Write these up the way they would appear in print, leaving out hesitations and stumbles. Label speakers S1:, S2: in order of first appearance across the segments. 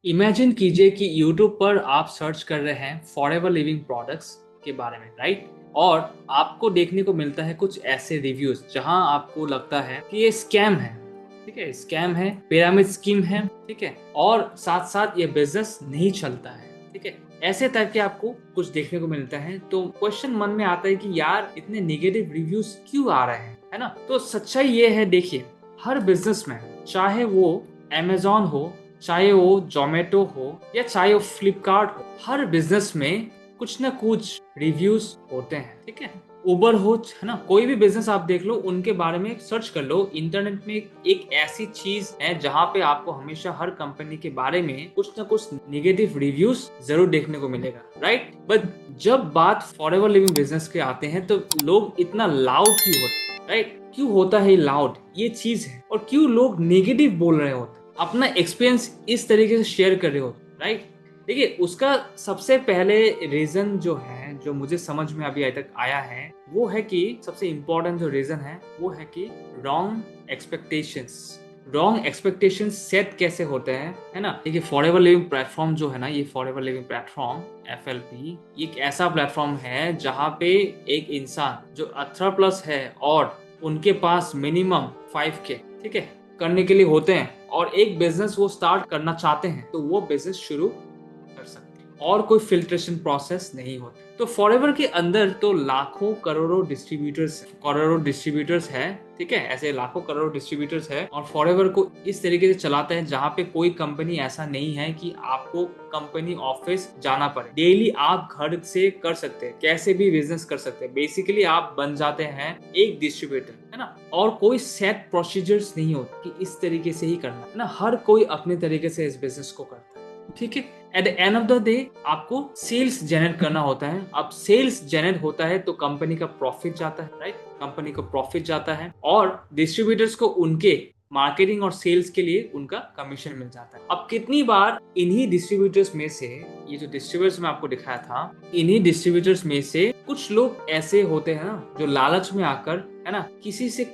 S1: Imagine कीजिए कि YouTube पर आप सर्च कर रहे हैं फॉरएवर लिविंग प्रोडक्ट्स के बारे में, राइट? और आपको देखने को मिलता है कुछ ऐसे रिव्यूज जहां आपको लगता है कि ये स्कैम है। ठीक है, स्कैम है, पिरामिड स्कीम है। ठीक है, और साथ साथ ये बिजनेस नहीं चलता है। ठीक है, ऐसे टाइप के आपको कुछ देखने को मिलता है। तो क्वेश्चन मन में आता है कि यार इतने निगेटिव रिव्यूज क्यों आ रहे हैं, है ना? तो सच्चाई ये है, देखिए, हर बिजनेस में, चाहे वो Amazon हो, चाहे वो जोमेटो हो या चाहे वो फ्लिपकार्ट हो, हर बिजनेस में कुछ ना कुछ रिव्यूज होते हैं। ठीक है, उबर हो, है ना, कोई भी बिजनेस आप देख लो, उनके बारे में सर्च कर लो इंटरनेट में। एक ऐसी चीज है जहां पे आपको हमेशा हर कंपनी के बारे में कुछ ना कुछ निगेटिव रिव्यूज जरूर देखने को मिलेगा, राइट? बट जब बात फॉरएवर लिविंग बिजनेस के आते हैं तो लोग इतना लाउड क्यों होते हैं, राइट? क्यों होता है लाउड ये चीज है, और क्यों लोग नेगेटिव बोल रहे होते हैं, अपना एक्सपीरियंस इस तरीके से शेयर कर रहे हो, राइट? देखिए, उसका सबसे पहले रीजन जो है, जो मुझे समझ में अभी तक आया है, वो है कि सबसे इंपॉर्टेंट जो रीजन है वो है कि wrong expectations. Wrong expectations set कैसे होते हैं, है ना? देखिए, फॉरएवर लिविंग प्लेटफॉर्म जो है ना, ये फॉरएवर लिविंग प्लेटफॉर्म FLP, ये एक ऐसा प्लेटफॉर्म है जहां पे एक इंसान जो 18+ है और उनके पास मिनिमम 5K, ठीक है, करने के लिए होते हैं, और एक बिजनेस वो स्टार्ट करना चाहते हैं, तो वो बिजनेस शुरू कर सकते हैं, और कोई फिल्ट्रेशन प्रोसेस नहीं होता। तो फॉरएवर के अंदर तो लाखों करोड़ों डिस्ट्रीब्यूटर्स है। ठीक है, ऐसे लाखों करोड़ों डिस्ट्रीब्यूटर्स है, और फॉरएवर को इस तरीके से चलाते हैं जहां पे कोई कंपनी ऐसा नहीं है कि आपको कंपनी ऑफिस जाना पड़े। डेली आप घर से कर सकते हैं, कैसे भी बिजनेस कर सकते हैं। बेसिकली आप बन जाते हैं एक डिस्ट्रीब्यूटर, है ना? और कोई सेट प्रोसीजर्स नहीं होती कि इस तरीके से ही करना है ना, हर कोई अपने तरीके से इस बिजनेस को करता है। ठीक है, at the end of the day आपको सेल्स जनरेट करना होता है। अब सेल्स जनरेट होता है तो कंपनी का प्रॉफिट जाता है, राइट? कंपनी को प्रॉफिट जाता है, और डिस्ट्रीब्यूटर्स को उनके मार्केटिंग और सेल्स के लिए उनका कमीशन मिल जाता है। अब कितनी बार इन्हीं डिस्ट्रीब्यूटर्स में से, ये जो डिस्ट्रीब्यूटर्स मैं आपको दिखाया था, इन्हीं डिस्ट्रीब्यूटर्स में से कुछ लोग ऐसे होते हैं ना, जो लालच में आकर, है ना,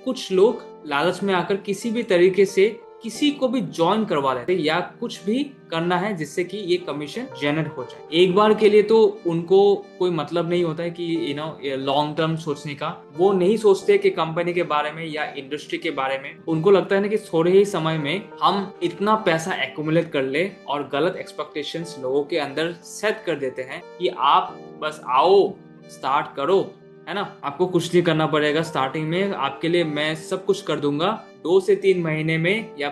S1: कुछ लोग लालच में आकर किसी भी तरीके से किसी को भी ज्वाइन करवा लेते या कुछ भी करना है जिससे कि ये कमीशन जनरेट हो जाए। एक बार के लिए तो उनको कोई मतलब नहीं होता है कि लॉन्ग टर्म सोचने का। वो नहीं सोचते कि कंपनी के बारे में या इंडस्ट्री के बारे में। उनको लगता है ना कि थोड़े ही समय में हम इतना पैसा एक्यूमुलेट कर ले, और गलत एक्सपेक्टेशंस लोगों के अंदर सेट कर देते हैं कि आप बस आओ, स्टार्ट करो, है ना, आपको कुछ नहीं करना पड़ेगा। स्टार्टिंग में आपके लिए मैं सब कुछ कर दूंगा, 2 से 3 महीने में या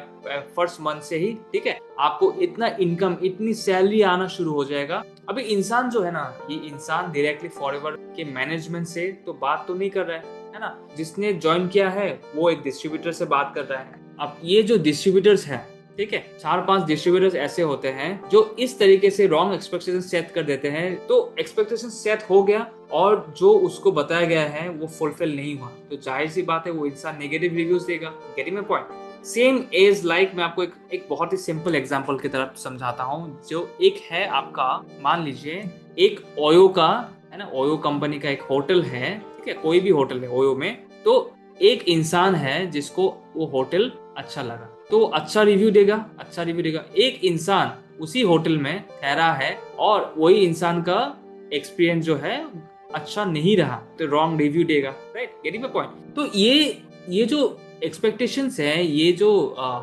S1: फर्स्ट मंथ से ही, ठीक है, आपको इतना इनकम, इतनी सैलरी आना शुरू हो जाएगा। अभी इंसान जो है ना, ये इंसान डायरेक्टली फॉरएवर के मैनेजमेंट से तो बात तो नहीं कर रहा है ना? जिसने ज्वाइन किया है वो एक डिस्ट्रीब्यूटर से बात कर रहा है। अब ये जो डिस्ट्रीब्यूटर्स है, ठीक है, 4-5 डिस्ट्रीब्यूटर्स ऐसे होते हैं जो इस तरीके से रॉन्ग एक्सपेक्टेशन सेट कर देते हैं। तो एक्सपेक्टेशन सेट हो गया, और जो उसको बताया गया है वो फुलफिल नहीं हुआ, तो जाहिर सी बात है वो इंसान नेगेटिव रिव्यूज देगा। Getting my point? Same as like, मैं आपको एक बहुत ही सिंपल एग्जांपल की तरफ समझाता हूँ। जो एक है आपका, मान लीजिए एक ओयो का, है ना, ओयो कंपनी का एक होटल है। ठीक है, कोई भी होटल है ओयो में, तो एक इंसान है जिसको वो होटल अच्छा लगा, तो अच्छा रिव्यू देगा, अच्छा रिव्यू देगा। एक इंसान उसी होटल में ठहरा है, और वही इंसान का एक्सपीरियंस जो है अच्छा नहीं रहा, तो रॉन्ग रिव्यू देगा, राइट? Getting my point? तो ये जो एक्सपेक्टेशंस है, ये जो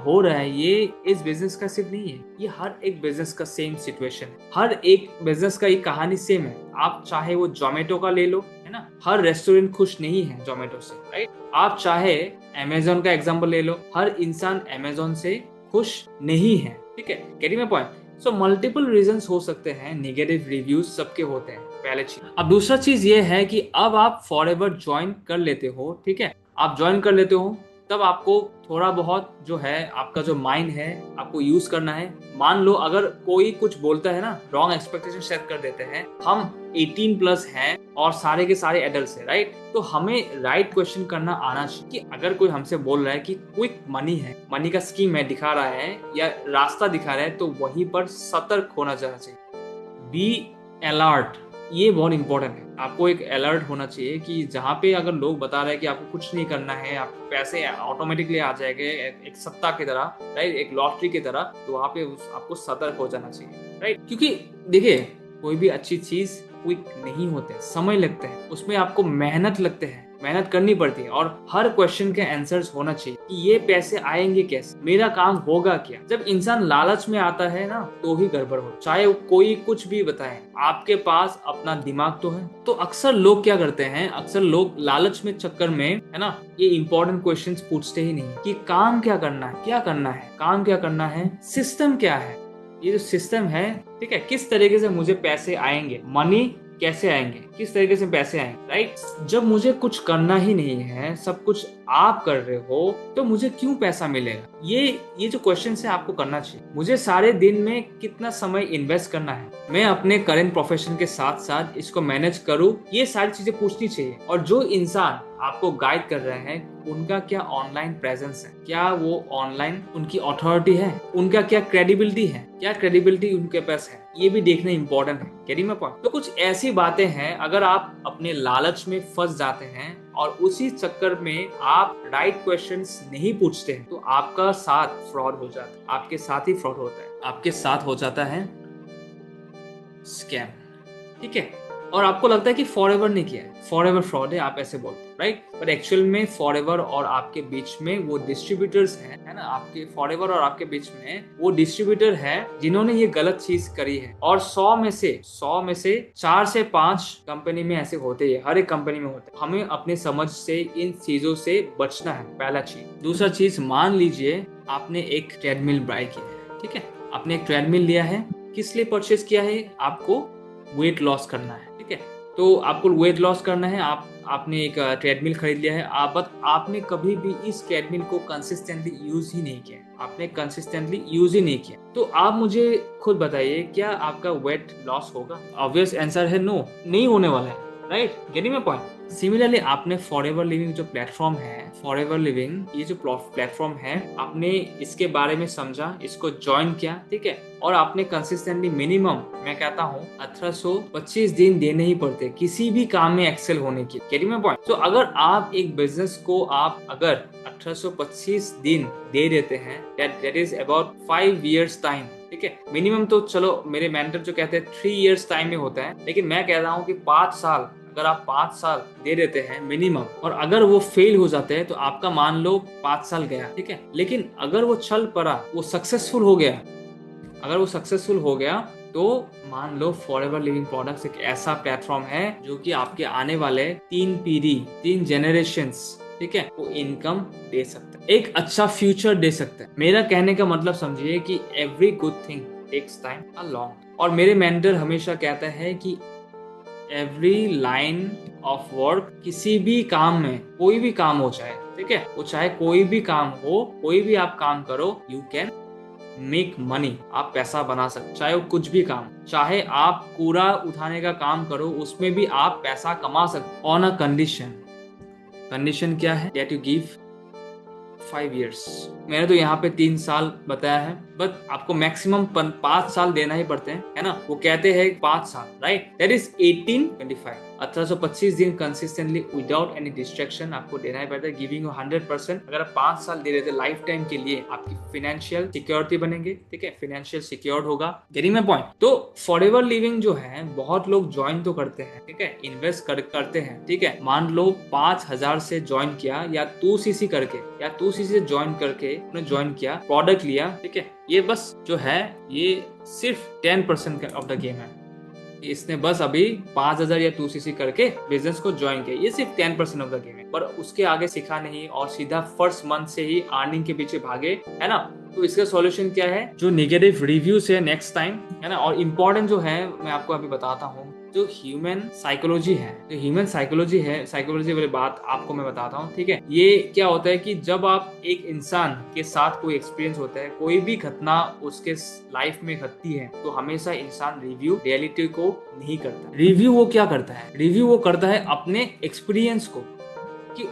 S1: हो रहा है, ये इस बिजनेस का सिर्फ नहीं है, ये हर एक बिजनेस का सेम सिचुएशन है। हर एक बिजनेस का एक कहानी सेम है। आप चाहे वो जोमेटो का ले लो, है ना, हर रेस्टोरेंट खुश नहीं है जोमेटो से, राइट? आप चाहे अमेजोन का एग्जाम्पल ले लो, हर इंसान अमेजोन से खुश नहीं है। ठीक है, getting my point? So multiple reasons हो सकते हैं, नेगेटिव रिव्यूज सबके होते हैं, पहले चीज। अब दूसरा चीज ये है कि अब आप फॉरएवर ज्वाइन कर लेते हो, ठीक है, आप ज्वाइन कर लेते हो, तब आपको थोड़ा बहुत जो है, आपका जो माइंड है, आपको यूज करना है। मान लो अगर कोई कुछ बोलता है ना, रॉन्ग एक्सपेक्टेशन सेट कर देते हैं, हम 18+ हैं और सारे के सारे एडल्ट है, राइट? तो हमें राइट क्वेश्चन करना आना चाहिए कि अगर कोई हमसे बोल रहा है कि क्विक मनी है, मनी का स्कीम है, दिखा रहा है या रास्ता दिखा रहा है, तो वहीं पर सतर्क होना चाहिए। बी अलर्ट, ये बहुत इंपॉर्टेंट है। आपको एक अलर्ट होना चाहिए कि जहाँ पे अगर लोग बता रहे हैं कि आपको कुछ नहीं करना है, आपको पैसे ऑटोमेटिकली आ जाएंगे एक सत्ता की तरह, राइट, एक लॉटरी की तरह, तो वहाँ पे आपको सतर्क हो जाना चाहिए, राइट। क्योंकि देखिए, कोई भी अच्छी चीज क्विक नहीं होते, समय लगते हैं, उसमें आपको मेहनत लगते हैं, मेहनत करनी पड़ती है, और हर क्वेश्चन के आंसर्स होना चाहिए कि ये पैसे आएंगे कैसे, मेरा काम होगा क्या। जब इंसान लालच में आता है ना, तो ही गड़बड़ हो, चाहे कोई कुछ भी बताए, आपके पास अपना दिमाग तो है। तो अक्सर लोग क्या करते हैं, अक्सर लोग लालच में चक्कर में, है ना, ये इंपॉर्टेंट क्वेश्चंस पूछते ही नहीं कि काम क्या करना है, क्या करना है, काम क्या करना है, सिस्टम क्या है, ये जो सिस्टम है, ठीक है, किस तरीके से मुझे पैसे आएंगे, मनी कैसे आएंगे, किस तरीके से पैसे आएंगे, राइट। जब मुझे कुछ करना ही नहीं है, सब कुछ आप कर रहे हो, तो मुझे क्यों पैसा मिलेगा, ये जो क्वेश्चन है आपको करना चाहिए। मुझे सारे दिन में कितना समय इन्वेस्ट करना है, मैं अपने करंट प्रोफेशन के साथ साथ इसको मैनेज करूं, ये सारी चीजें पूछनी चाहिए। और जो इंसान आपको गाइड कर रहे हैं, उनका क्या ऑनलाइन प्रेजेंस है, क्या वो ऑनलाइन उनकी अथॉरिटी है, उनका क्या क्रेडिबिलिटी है, क्या क्रेडिबिलिटी उनके पास है, ये भी देखना इंपॉर्टेंट है। Getting my point. तो कुछ ऐसी बातें हैं, अगर आप अपने लालच में फंस जाते हैं और उसी चक्कर में आप राइट क्वेश्चंस नहीं पूछते हैं, तो आपका साथ फ्रॉड हो जाता है, आपके साथ ही फ्रॉड होता है, आपके साथ हो जाता है स्कैम, ठीक है। और आपको लगता है कि फॉरएवर नहीं किया है, फॉरएवर फ्रॉड है, आप ऐसे बोलते हैं, राइट। पर एक्चुअल में फॉरएवर और आपके बीच में वो डिस्ट्रीब्यूटर्स हैं, है ना, आपके फॉरएवर और आपके बीच में वो डिस्ट्रीब्यूटर है जिन्होंने ये गलत चीज करी है। और 100 में से 4 से 5 कंपनी में ऐसे होते हैं, हर एक कंपनी में होते हैं। हमें अपने समझ से इन चीजों से बचना है, पहला चीज। दूसरा चीज, मान लीजिए आपने एक ट्रेडमिल बाय किया है, ठीक है, आपने एक ट्रेडमिल लिया है, किस लिए परचेज किया है, आपको वेट लॉस करना है, ठीक है। तो आपको वेट लॉस करना है, आपने एक ट्रेडमिल खरीद लिया है, आपने कभी भी इस ट्रेडमिल को कंसिस्टेंटली यूज ही नहीं किया, आपने कंसिस्टेंटली यूज ही नहीं किया, तो आप मुझे खुद बताइए, क्या आपका वेट लॉस होगा? ऑब्वियस आंसर है नो, नहीं होने वाला है, right. Getting my point. Similarly आपने फॉरएवर लिविंग जो प्लेटफॉर्म है, फॉरएवर लिविंग ये जो प्लेटफॉर्म है, आपने इसके बारे में समझा, इसको ज्वाइन किया, ठीक है, और आपने कंसिस्टेंटली मिनिमम, मैं कहता हूँ 1825 दिन देने ही पड़ते किसी भी काम में एक्सेल होने की। Getting my point. तो अगर आप एक बिजनेस को आप अगर 1825 दिन दे देते हैं, that is about 5 years time, ठीक है। मिनिमम तो चलो मेरे मेंटर जो कहते हैं 3 years टाइम में होता है, लेकिन मैं कह रहा हूँ कि 5 साल, अगर आप 5 साल दे देते हैं मिनिमम, और अगर वो फेल हो जाते हैं, तो आपका मान लो 5 साल गया, ठीक है। लेकिन अगर वो चल पड़ा, वो सक्सेसफुल हो गया, अगर वो सक्सेसफुल हो गया, तो मान लो फॉरएवर लिविंग प्रोडक्ट्स एक ऐसा प्लेटफॉर्म है जो कि आपके आने वाले 3 पीढ़ी, 3 जनरेशंस, ठीक है, वो इनकम दे सकता है, एक अच्छा फ्यूचर दे सकता है। मेरा कहने का मतलब समझिए कि every good thing takes time a long. और मेरे मेंटर हमेशा कहता है कि एवरी लाइन ऑफ वर्क, किसी भी काम में, कोई भी काम हो चाहे, ठीक है, वो चाहे कोई भी काम हो, कोई भी आप काम करो, यू कैन मेक मनी, आप पैसा बना सकते, चाहे वो कुछ भी काम, चाहे आप कूड़ा उठाने का काम करो, उसमें भी आप पैसा कमा सकते, ऑन अ कंडीशन। कंडीशन क्या है? That you give 5 years। मैंने तो यहाँ पे 3 साल बताया है, बट आपको मैक्सिमम 5 साल देना ही पड़ते हैं, है ना। वो कहते हैं 5 साल, राइट, दैट इज 1825। 1825 दिन कंसिस्टेंटली विदाउट एनी डिस्ट्रैक्शन आपको देना ही पड़ता है, गिविंग 100%। अगर आप 5 साल दे रहे थे लाइफ टाइम के लिए, आपकी फाइनेंशियल सिक्योरिटी बनेंगे, ठीक है, फाइनेंशियल सिक्योर्ड होगा। Getting my point. तो फॉरएवर लिविंग जो है, बहुत लोग ज्वाइन तो करते हैं, ठीक है, इन्वेस्ट करते हैं, ठीक है। मान लो 5000 से ज्वाइन किया, या 2cc करके, या 2cc से ज्वाइन करके ज्वाइन किया, प्रोडक्ट लिया, ठीक है। ये बस जो है, ये सिर्फ 10% ऑफ द गेम है। इसने बस अभी 5000 या 2cc करके बिजनेस को ज्वाइन किया, ये सिर्फ 10% ऑफ द गेम है। पर उसके आगे सीखा नहीं और सीधा फर्स्ट मंथ से ही अर्निंग के पीछे भागे, है ना। तो इसका सॉल्यूशन क्या है? जो नेगेटिव रिव्यूज है नेक्स्ट टाइम, है ना। और इम्पोर्टेंट जो है, मैं आपको अभी बताता हूँ, जो ह्यूमन साइकोलॉजी है, जो ह्यूमन साइकोलॉजी है, साइकोलॉजी वाली बात आपको मैं बताता हूँ, ठीक है। ये क्या होता है कि जब आप एक इंसान के साथ कोई एक्सपीरियंस होता है, कोई भी घटना उसके लाइफ में घटती है, तो हमेशा इंसान रिव्यू रियलिटी को नहीं करता। रिव्यू वो क्या करता है? रिव्यू वो करता है अपने एक्सपीरियंस को, कि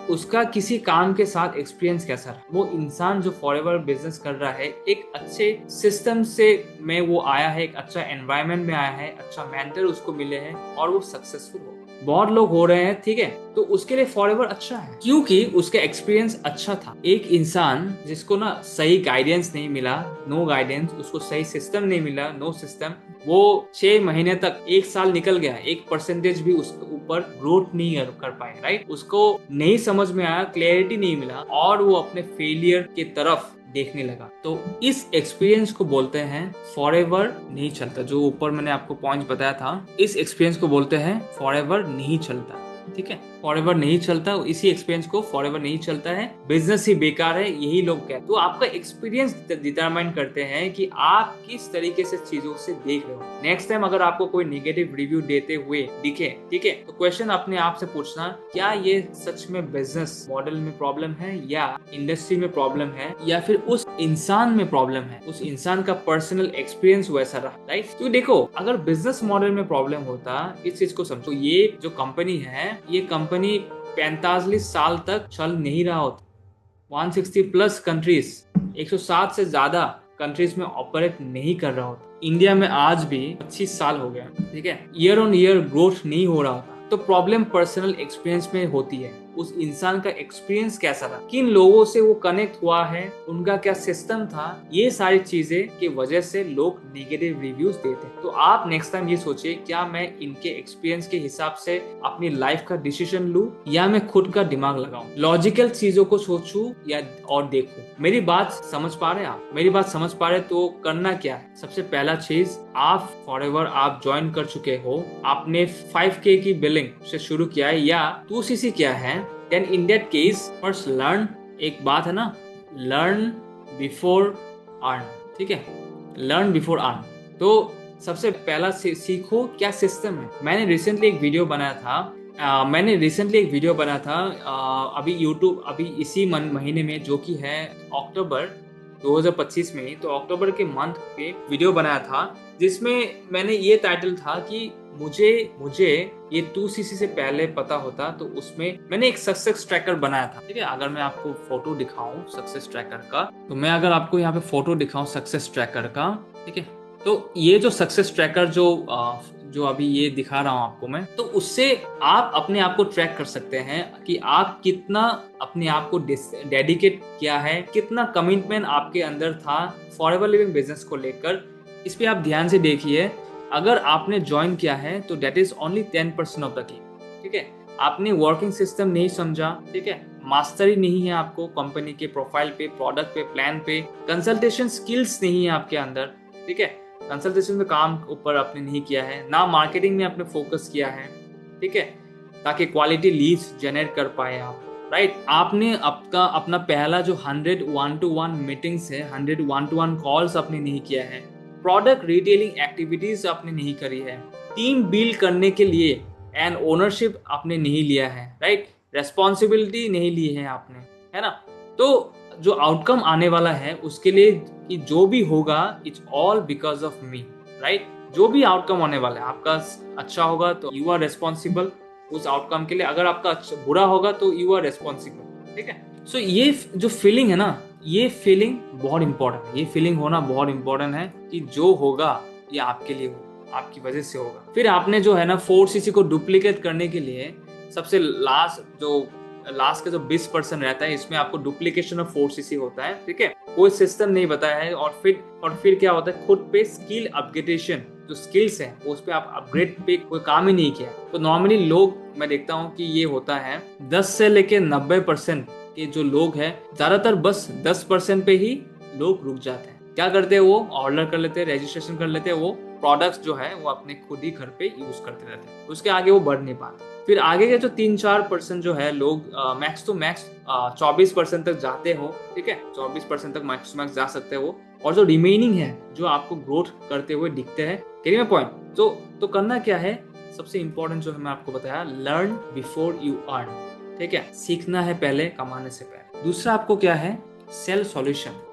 S1: उसका किसी काम के साथ एक्सपीरियंस कैसा रहा। वो इंसान जो फॉरएवर बिजनेस कर रहा है एक अच्छे सिस्टम से में वो आया है, एक अच्छा एनवायरनमेंट में आया है, अच्छा मेंटर उसको मिले हैं और वो सक्सेसफुल हो। बहुत लोग हो रहे हैं, ठीक है, तो उसके लिए फॉरएवर अच्छा है क्योंकि उसका एक्सपीरियंस अच्छा था। एक इंसान जिसको ना सही गाइडेंस नहीं मिला, नो गाइडेंस, उसको सही सिस्टम नहीं मिला, नो सिस्टम, वो 6 महीने तक, 1 साल निकल गया, 1% भी उसके ऊपर ग्रोथ नहीं कर पाए, राइट। उसको नहीं समझ में आया, क्लैरिटी नहीं मिला और वो अपने फेलियर की तरफ देखने लगा। तो इस एक्सपीरियंस को बोलते हैं फॉरएवर नहीं चलता। जो ऊपर मैंने आपको पॉइंट बताया था, इस एक्सपीरियंस को बोलते हैं फॉरएवर नहीं चलता, ठीक है। फॉरएवर नहीं चलता, इसी एक्सपीरियंस को फॉरएवर नहीं चलता है, बिजनेस ही बेकार है, यही लोग कहते हैं। तो आपका एक्सपीरियंस डिटरमाइन करते हैं कि आप किस तरीके से चीजों से देख रहे हो। नेक्स्ट टाइम अगर आपको कोई नेगेटिव रिव्यू देते हुए दिखे, ठीक है, तो क्वेश्चन अपने आप से पूछना, क्या ये सच में बिजनेस मॉडल में प्रॉब्लम है या इंडस्ट्री में प्रॉब्लम है या फिर उस इंसान में प्रॉब्लम है, उस इंसान का पर्सनल एक्सपीरियंस वैसा रहा, राइट। तो देखो, अगर बिजनेस मॉडल में प्रॉब्लम होता, इस चीज को समझो, ये जो कंपनी है, ये कंपनी 45 साल तक चल नहीं रहा होता। 160+ कंट्रीज, 107 से ज्यादा कंट्रीज में ऑपरेट नहीं कर रहा होता। इंडिया में आज भी 25 साल हो गया, ठीक है, ईयर ऑन ईयर ग्रोथ नहीं हो रहा होता। तो प्रॉब्लम पर्सनल एक्सपीरियंस में होती है। उस इंसान का एक्सपीरियंस कैसा रहा, किन लोगों से वो कनेक्ट हुआ है, उनका क्या सिस्टम था, ये सारी चीजें की वजह से लोग नेगेटिव रिव्यूज देते हैं। तो आप नेक्स्ट टाइम ये सोचिए, क्या मैं इनके एक्सपीरियंस के हिसाब से अपनी लाइफ का डिसीजन लूं या मैं खुद का दिमाग लगाऊं, लॉजिकल चीजों को सोचूं या और देखूं। मेरी बात समझ पा रहे हैं आप? मेरी बात समझ पा रहे तो करना क्या है? सबसे पहला चीज, आप फॉरएवर आप ज्वाइन कर चुके हो, आपने 5K की बिलिंग से शुरू किया है या 2cc किया है, then in that case first learn। एक बात है ना, learn before earn, ठीक है, learn before earn। तो सबसे पहला सीखो क्या सिस्टम है। मैंने रिसेंटली एक वीडियो बनाया था, अभी यूट्यूब, अभी इसी महीने में, जो कि है अक्टूबर 2025 में ही, तो अक्टूबर के मंथ पे वीडियो बनाया था, जिसमें मैंने ये टाइटल था कि मुझे ये 2cc से पहले पता होता, तो उसमें मैंने एक सक्सेस ट्रैकर बनाया था, ठीक है। अगर मैं आपको फोटो दिखाऊं सक्सेस ट्रैकर का, तो मैं अगर आपको यहाँ पे फोटो दिखाऊं सक्सेस ट्रैकर का, ठीक है, तो ये जो सक्सेस ट्रैकर जो अभी ये दिखा रहा हूं आपको मैं, तो उससे आप अपने आप को ट्रैक कर सकते हैं कि आप कितना अपने आप को डेडिकेट किया है, कितना कमिटमेंट आपके अंदर था फॉरएवर लिविंग बिजनेस को लेकर। इस पे आप ध्यान से देखिए, अगर आपने ज्वाइन किया है तो that is only 10% of the game, ठीक है। आपने वर्किंग सिस्टम नहीं समझा, ठीक है, मास्टरी नहीं है आपको कंपनी के प्रोफाइल पे, प्रोडक्ट पे, प्लान पे, कंसल्टेशन स्किल्स नहीं है आपके अंदर, ठीक है, कंसल्टेशन में काम ऊपर आपने नहीं किया है, ना मार्केटिंग में आपने फोकस किया है, ठीक है, ताकि क्वालिटी लीड्स जनरेट कर पाए आप, राइट। आपने अपना पहला जो 100 1-to-1 मीटिंग्स है, 100 1-to-1 कॉल्स आपने नहीं किया है, प्रोडक्ट रिटेलिंग एक्टिविटीज आपने नहीं करी है, टीम बिल्ड करने के लिए एंड ओनरशिप आपने नहीं लिया है, राइट, रेस्पॉन्सिबिलिटी नहीं ली है आपने, है ना। तो जो आउटकम आने वाला है उसके लिए कि जो भी होगा, it's all because of me, right. जो भी आउटकम आने वाला है आपका अच्छा होगा तो यू आर रेस्पॉन्सिबल उस आउटकम के लिए, अगर आपका बुरा होगा तो यू आर रेस्पॉन्सिबल, ठीक है। सो ये जो फीलिंग है ना, ये फीलिंग बहुत इंपॉर्टेंट है, ये फीलिंग होना बहुत इंपॉर्टेंट है कि जो होगा ये आपके लिए होगा, आपकी वजह से होगा। फिर आपने जो है ना 4cc को डुप्लीकेट करने के लिए सबसे लास्ट का जो 20% रहता है, इसमें आपको डुप्लीकेशन ऑफ 4cc होता है, ठीक है, कोई सिस्टम नहीं बताया है। और फिर क्या होता है, खुद पे स्किल अपग्रेडेशन, जो स्किल्स है उस पे आप अपग्रेड पे कोई काम ही नहीं किया। तो नॉर्मली लोग, मैं देखता हूँ कि ये होता है 10 से लेके 90% के जो लोग हैं, ज्यादातर बस 10% पे ही लोग रुक जाते हैं। क्या करते हैं, वो ऑर्डर कर लेते हैं, रजिस्ट्रेशन कर लेते हैं, वो प्रोडक्ट्स जो है वो अपने खुद ही घर पे यूज करते रहते हैं, उसके आगे वो बढ़ नहीं पाते। फिर आगे के जो 3-4% जो है लोग मैक्स टू मैक्स 24% तक जाते हो, ठीक है, 24% तक मैक्स टू मैक्स जा सकते हो। और जो रिमेनिंग है, जो आपको ग्रोथ करते हुए दिखते हैं, कैरी में पॉइंट, तो करना क्या है, सबसे इंपॉर्टेंट जो है मैं आपको बताया, लर्न बिफोर यू अर्न, ठीक है, सीखना है पहले, कमाने से पहले। दूसरा आपको क्या है, सेल सॉल्यूशन।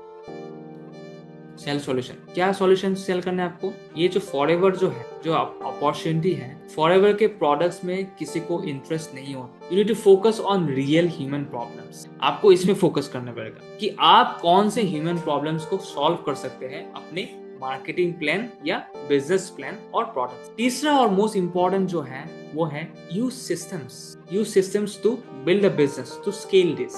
S1: Sell solution. क्या सॉल्यूशन सेल करना है आपको? ये जो फॉरएवर जो है, जो अपॉर्चुनिटी है, फॉरएवर के प्रोडक्ट्स में किसी को इंटरेस्ट नहीं होता। You need to focus on real human problems. आपको इसमें फोकस करना पड़ेगा कि आप कौन से ह्यूमन प्रॉब्लम्स को सॉल्व कर सकते हैं अपने मार्केटिंग प्लान या बिजनेस प्लान और प्रोडक्ट। तीसरा और मोस्ट इंपॉर्टेंट जो है वो है use systems to build a business, to scale this,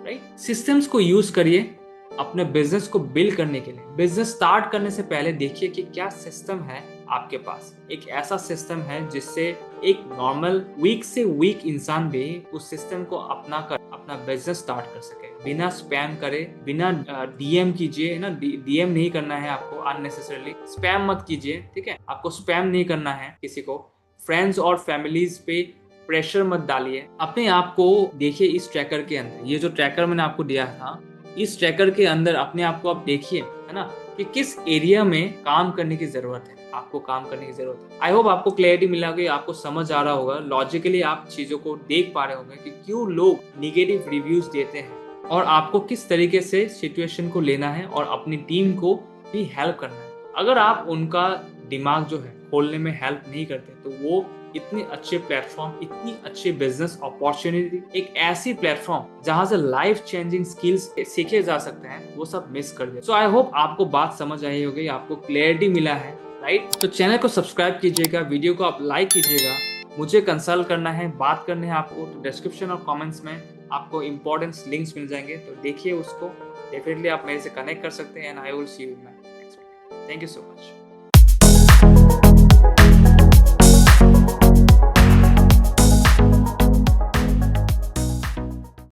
S1: right. Systems को यूज करिए अपने बिजनेस को बिल्ड करने के लिए। बिजनेस स्टार्ट करने से पहले देखिए कि क्या सिस्टम है आपके पास। एक ऐसा सिस्टम है जिससे एक नॉर्मल वीक से वीक इंसान भी उस सिस्टम को अपना कर अपना बिजनेस स्टार्ट कर सके, बिना स्पैम करे, बिना डीएम कीजिए ना। डीएम नहीं करना है आपको अननेसेसरली, स्पैम मत कीजिए, ठीक है। आपको स्पैम नहीं करना है किसी को, फ्रेंड्स और फैमिलीज पे प्रेशर मत डालिए। अपने आप को देखिए इस ट्रैकर के अंदर। ये जो ट्रैकर मैंने आपको दिया था, इस ट्रैकर के अंदर अपने आप को आप देखिए, है ना, कि किस एरिया में काम करने की जरूरत है, आपको काम करने की जरूरत है। आई होप आपको क्लैरिटी मिला होगा, आपको समझ आ रहा होगा, लॉजिकली आप चीजों को देख पा रहे होंगे कि क्यों लोग निगेटिव रिव्यूज देते हैं और आपको किस तरीके से सिचुएशन को लेना है और अपनी टीम को भी हेल्प करना है। अगर आप उनका दिमाग जो है खोलने में हेल्प नहीं करते तो वो इतने अच्छे प्लेटफॉर्म, इतनी अच्छी बिजनेस अपॉर्चुनिटी, एक ऐसी प्लेटफॉर्म जहां से लाइफ चेंजिंग स्किल्स सीखे जा सकते हैं, वो सब मिस कर दे। सो आई होप आपको बात समझ आई होगी, आपको क्लैरिटी मिला है, राइट। तो चैनल को सब्सक्राइब कीजिएगा, वीडियो को आप लाइक कीजिएगा। मुझे कंसल्ट करना है, बात करने हैं आपको, तो डिस्क्रिप्शन और कॉमेंट्स में आपको इंपॉर्टेंट लिंक्स मिल जाएंगे, तो देखिए उसको। डेफिनेटली आप मेरे से कनेक्ट कर सकते हैं and I will see you in my next video. Thank you so much.